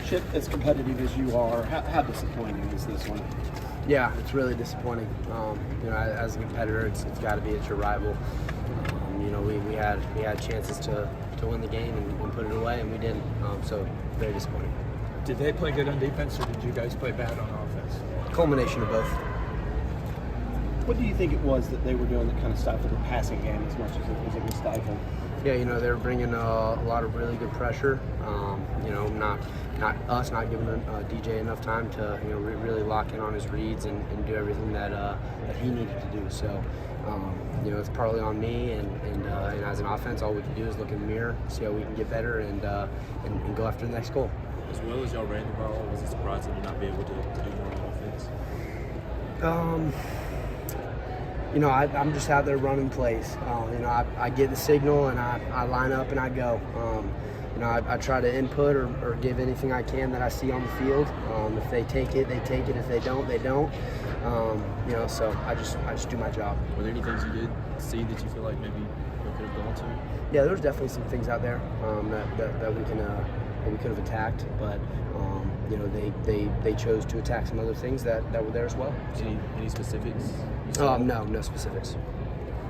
Chip, as competitive as you are, how disappointing is this one? Yeah, it's really disappointing. As a competitor, it's got to be. It's your rival. We had chances to win the game and put it away, and we didn't. So very disappointing. Did they play good on defense, or did you guys play bad on offense? Culmination of both. What do you think it was that they were doing that kind of stifled the passing game as much as it was stifled? Yeah, they were bringing a lot of really good pressure. Not us not giving DJ enough time to really lock in on his reads and do everything that he needed to do. So it's partly on me, and as an offense, all we can do is look in the mirror, see how we can get better, and go after the next goal. As well as y'all ran the ball, was it surprising you not be able to do more on offense? I'm just out there running plays. I get the signal and I line up and I go. I try to input or give anything I can that I see on the field. If they take it, they take it. If they don't, they don't. So I just do my job. Were there any things you did see that you feel like maybe you could have gone to? Yeah, there's definitely some things out there that we could have attacked, but they chose to attack some other things that were there as well. Any specifics? No specifics.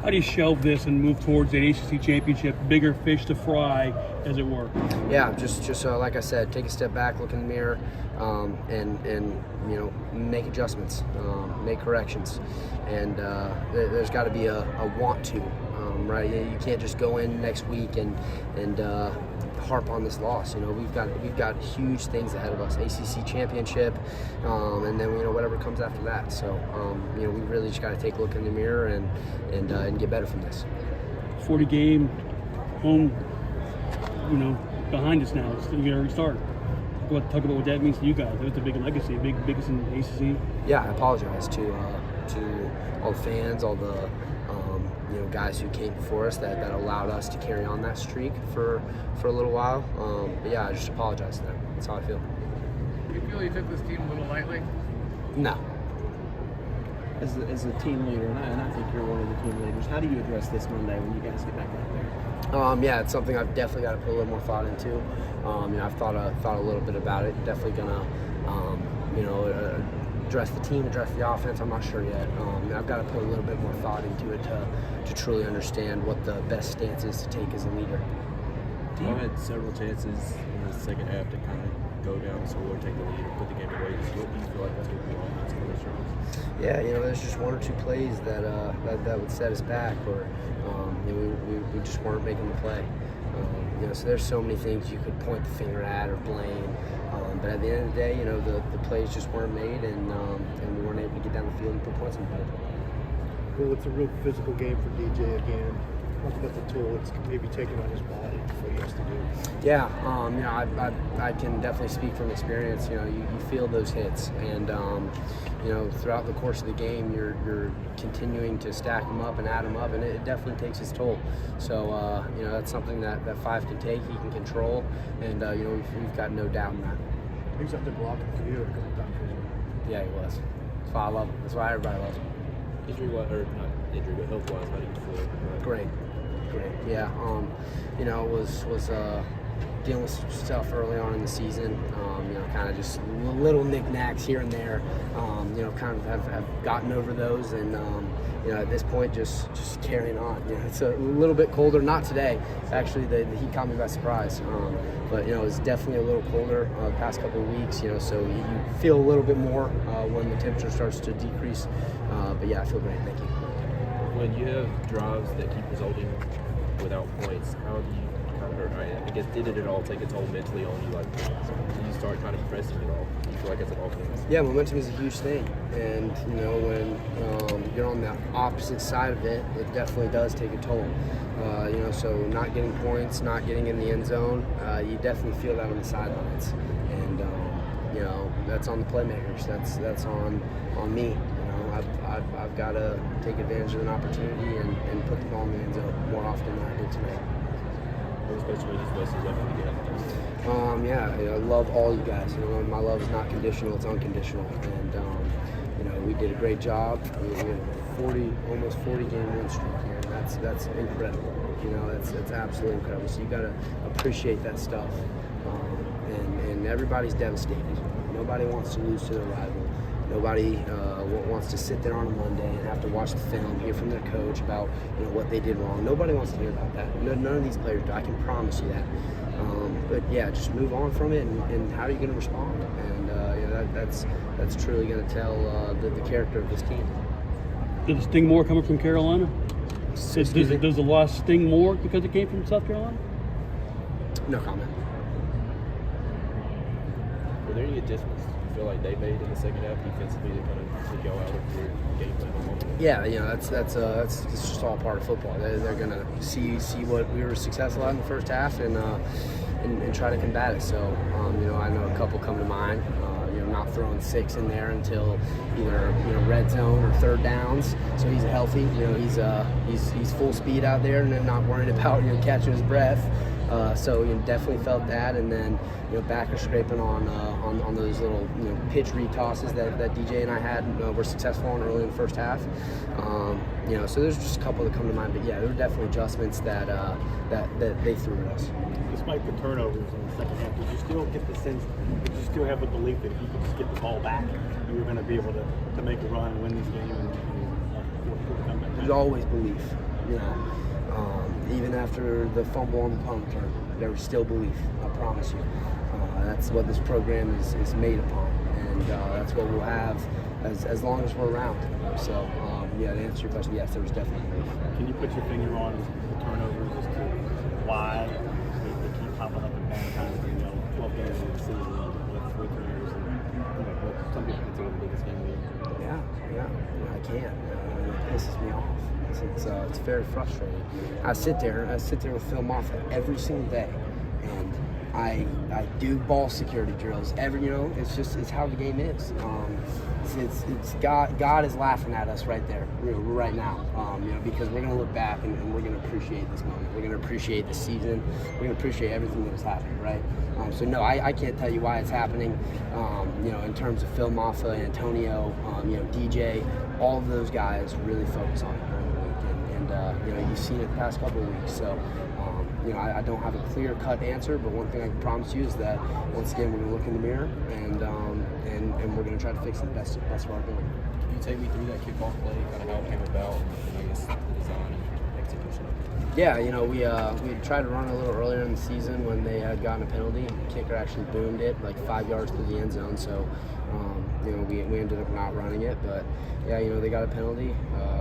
How do you shelve this and move towards the ACC championship? Bigger fish to fry, as it were. Yeah, just like I said, take a step back, look in the mirror, and make adjustments, make corrections, and there's got to be a want to, right? You can't just go in next week and harp on this loss. We've got huge things ahead of us, ACC championship, and then whatever comes after that. So we really just got to take a look in the mirror and get better from this. 40 game home, behind us now. It's going to restart. Talk about what that means to you guys. That's a big legacy, biggest in the ACC. Yeah, I apologize to all the fans, all the guys who came before us that allowed us to carry on that streak for a little while. But yeah, I just apologize to them. That's how I feel. Do you feel you took this team a little lightly? No. As a team leader, and I think you're one of the team leaders, how do you address this Monday when you guys get back out there? Yeah, it's something I've definitely got to put a little more thought into. I've thought a little bit about it. Definitely gonna, address the team, address the offense. I'm not sure yet. I've got to put a little bit more thought into it to truly understand what the best stance is to take as a leader. You had several chances in the second half to kind of go down, score, take the lead, and put the game away. What do you feel like that's going to be on against the Chargers? Yeah, there's just one or two plays that would set us back, or we just weren't making the play. So there's so many things you could point the finger at or blame, but at the end of the day, the plays just weren't made, and we weren't able to get down the field and put points on the board. Well, it's a real physical game for DJ again. Talk about the toll it's maybe taking on his body, what he has to do. Yeah, I can definitely speak from experience. You feel those hits, and throughout the course of the game, you're continuing to stack them up and add them up, and it definitely takes its toll. So that's something that Five can take, he can control, and we've got no doubt in that. He was up there blocking for you a couple times. Yeah, he was. That's why I love him. That's why everybody loves him. Injury-wise, or not injury, but health-wise, how do you feel? Great. Yeah. Was dealing with some stuff early on in the season. Kind of just little knickknacks here and there. Kind of have gotten over those, and at this point, just carrying on. It's a little bit colder. Not today. Actually, the heat caught me by surprise. But it's definitely a little colder the past couple of weeks. So you feel a little bit more when the temperature starts to decrease. But yeah, I feel great. Thank you. When you have drives that keep resulting without points, how do you kind of, I guess, did it at all take a toll mentally on you? Like, do you start kind of pressing it all? Do you feel like it's an offense? Yeah, momentum is a huge thing. And, when you're on the opposite side of it, it definitely does take a toll. So not getting points, not getting in the end zone, you definitely feel that on the sidelines. And, that's on the playmakers. That's on me. I've got to take advantage of an opportunity and put the ball in the end zone more often than I did tonight. I love all you guys. My love is not conditional; it's unconditional. And we did a great job. We had almost 40 game win streak here. That's incredible. You know, that's absolutely incredible. So you got to appreciate that stuff. And everybody's devastated. Nobody wants to lose to their rival. Nobody wants to sit there on a Monday and have to watch the film, hear from their coach about what they did wrong. Nobody wants to hear about that. None of these players do. I can promise you that. But yeah, just move on from it, and how are you going to respond? And that's truly going to tell the character of this team. Does it sting more coming from Carolina? Does Excuse me? the loss sting more because it came from South Carolina? No comment. Were there any adjustments you feel like they made in the second half defensively that kind of took y'all out of your game plan on moment? Yeah, that's just all part of football. They're gonna see what we were successful at in the first half and try to combat it. So I know a couple come to mind. Not throwing 6 in there until either red zone or third downs. So he's healthy. He's full speed out there and then not worried about catching his breath. So definitely felt that, and then backer scraping on those little pitch read tosses that DJ and I had were successful on early in the first half. So there's just a couple that come to mind, but yeah, there were definitely adjustments that they threw at us. Despite the turnovers in the second half, did you still get the sense? Did you still have the belief that if you could just get the ball back, you were going to be able to make a run and win this game and come back? There's always belief, even after the fumble on the punt return, there was still belief. I promise you. That's what this program is made upon, and that's what we'll have as long as we're around. So, to answer your question, yes, there was definitely belief. Can you put your finger on the turnovers as to why they keep popping up in bad times? 12 games in the season with 3 turnovers, and some people consider the biggest game of the year. Yeah, I can't. It pisses me off. It's very frustrating. I sit there with Phil Moffitt every single day, and I do ball security drills. It's how the game is. It's God is laughing at us right there, right now. Because we're gonna look back and we're gonna appreciate this moment. We're gonna appreciate the season. We're gonna appreciate everything that is happening, right? So no, I can't tell you why it's happening. In terms of Phil Moffitt, Antonio, DJ, all of those guys really focus on it during the week, and you've seen it the past couple of weeks. So. I don't have a clear-cut answer, but one thing I can promise you is that once again we're going to look in the mirror and we're going to try to fix it the best of our ability. Can you take me through that kickoff play, kind of how it came about, and I guess the design and execution? Yeah, we tried to run a little earlier in the season when they had gotten a penalty. The kicker actually boomed it like 5 yards through the end zone, so we ended up not running it. But yeah, they got a penalty.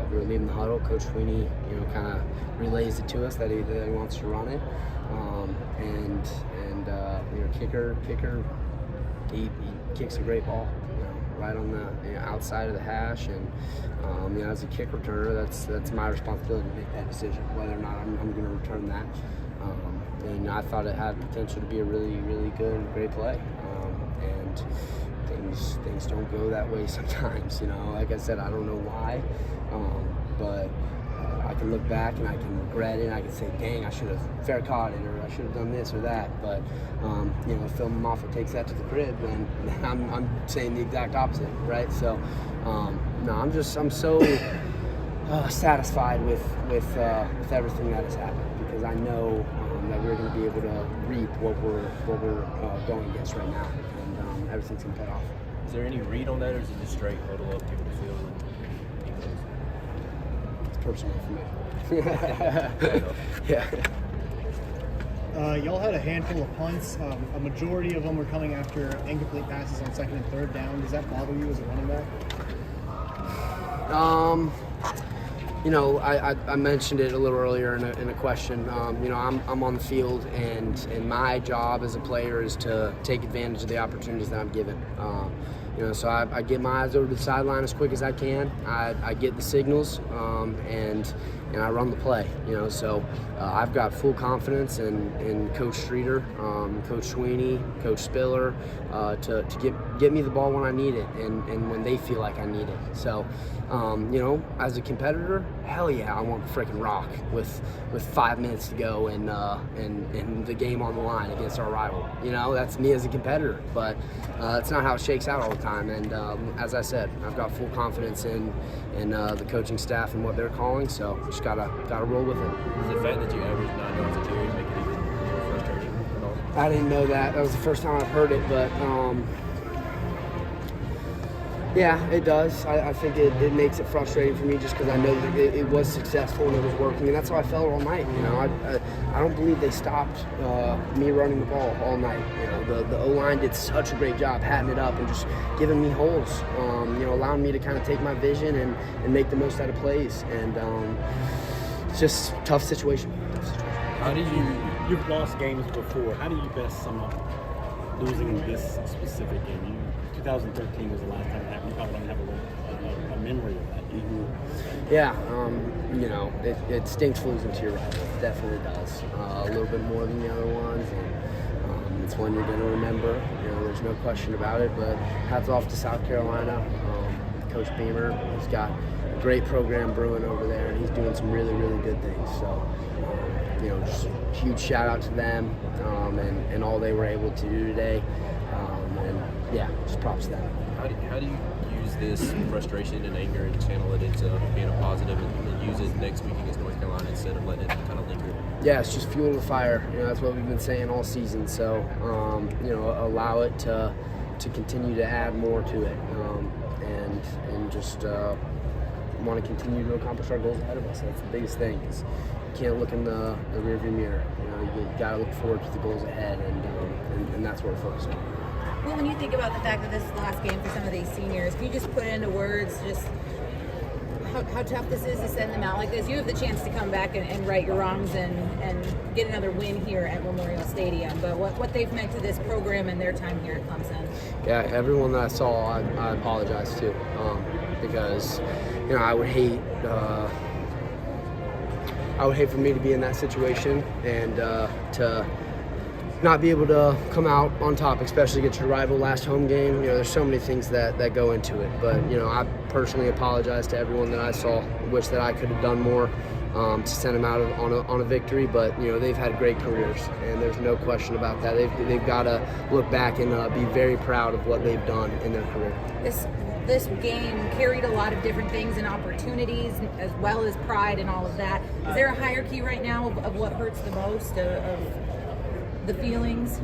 We were leaving the huddle. Coach Sweeney, kind of relays it to us that he wants to run it. Kicker, he kicks a great ball, right on the outside of the hash, and as a kick returner, that's my responsibility to make that decision whether or not I'm going to return that. And I thought it had potential to be a really, really good and great play. And things don't go that way sometimes. Like I said, I don't know why, but I can look back and I can regret it. And I can say, dang, I should have fair caught it, or I should have done this or that. But if Phil Moffitt takes that to the crib, then I'm saying the exact opposite, right? So no, I'm so satisfied with everything that has happened, because I know that we're going to be able to reap what we're going against right now, and everything's going to pay off. Is there any read on that, or is it just straight huddle up, give it a feel, and goes? It's personal for me. Yeah. Y'all had a handful of punts. A majority of them were coming after incomplete passes on second and third down. Does that bother you as a running back? I mentioned it a little earlier in a question. I'm on the field, and my job as a player is to take advantage of the opportunities that I'm given. So I get my eyes over to the sideline as quick as I can. I get the signals, and I run the play. So I've got full confidence in Coach Streeter, Coach Sweeney, Coach Spiller, to get me the ball when I need it and when they feel like I need it. So, as a competitor, hell yeah, I want the freaking rock with 5 minutes to go and the game on the line against our rival. That's me as a competitor, but that's not how it shakes out all the time. And as I said, I've got full confidence in the coaching staff and what they're calling. So just just gotta roll with it. Does the fact that you average 9 yards a carry make it even more frustrating at all? I didn't know that. That was the first time I've heard it, but yeah, it does. I think it makes it frustrating for me just because I know that it was successful and it was working, and that's how I felt all night. You know, I don't believe they stopped me running the ball all night. You know, the O-line did such a great job hatting it up and just giving me holes. You know, allowing me to kind of take my vision and make the most out of plays. And it's just tough situation. How do you've lost games before? How do you best sum up losing this specific game? 2013 was the last time it happened. You probably don't have a memory of that. Mm-hmm. Yeah, you know, it stinks losing to your rival. It definitely does. A little bit more than the other ones. And it's one you're going to remember. You know, there's no question about it. But hats off to South Carolina. Coach Beamer, he's got a great program brewing over there, and he's doing some really, really good things. So, you know, just a huge shout out to them and all they were able to do today. And yeah, just props to them. How do you use this frustration and anger and channel it into being a positive and use it next week against North Carolina instead of letting it kind of linger? Yeah, it's just fuel the fire. You know, that's what we've been saying all season. So, you know, allow it to continue to add more to it, and just want to continue to accomplish our goals ahead of us. That's the biggest thing. Is you can't look in the rearview mirror. You know, you got to look forward to the goals ahead, and that's what we're focused on. Well, when you think about the fact that this is the last game for some of these seniors, can you just put into words just how tough this is to send them out like this? You have the chance to come back and right your wrongs and get another win here at Memorial Stadium, but what they've meant to this program and their time here at Clemson. Yeah, everyone that I saw, I apologize to, because, you know, I would hate for me to be in that situation and to not be able to come out on top, especially against your rival last home game. You know, there's so many things that go into it. But, you know, I personally apologize to everyone that I saw. Wish that I could have done more to send them out on a victory. But, you know, they've had great careers, and there's no question about that. They've got to look back and be very proud of what they've done in their career. This game carried a lot of different things and opportunities as well as pride and all of that. Is there a hierarchy right now of what hurts the most, of the feelings?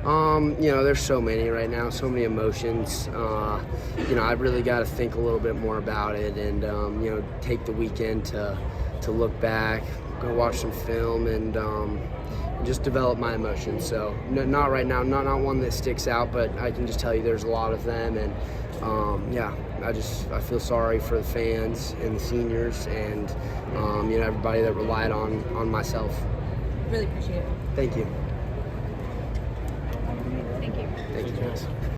You know, there's so many right now, so many emotions. You know, I've really got to think a little bit more about it and, you know, take the weekend to look back, go watch some film and just develop my emotions. So not right now, not one that sticks out, but I can just tell you there's a lot of them. And yeah, I feel sorry for the fans and the seniors and, you know, everybody that relied on myself. Really appreciate it. Thank you. Thank you. Thank you, guys.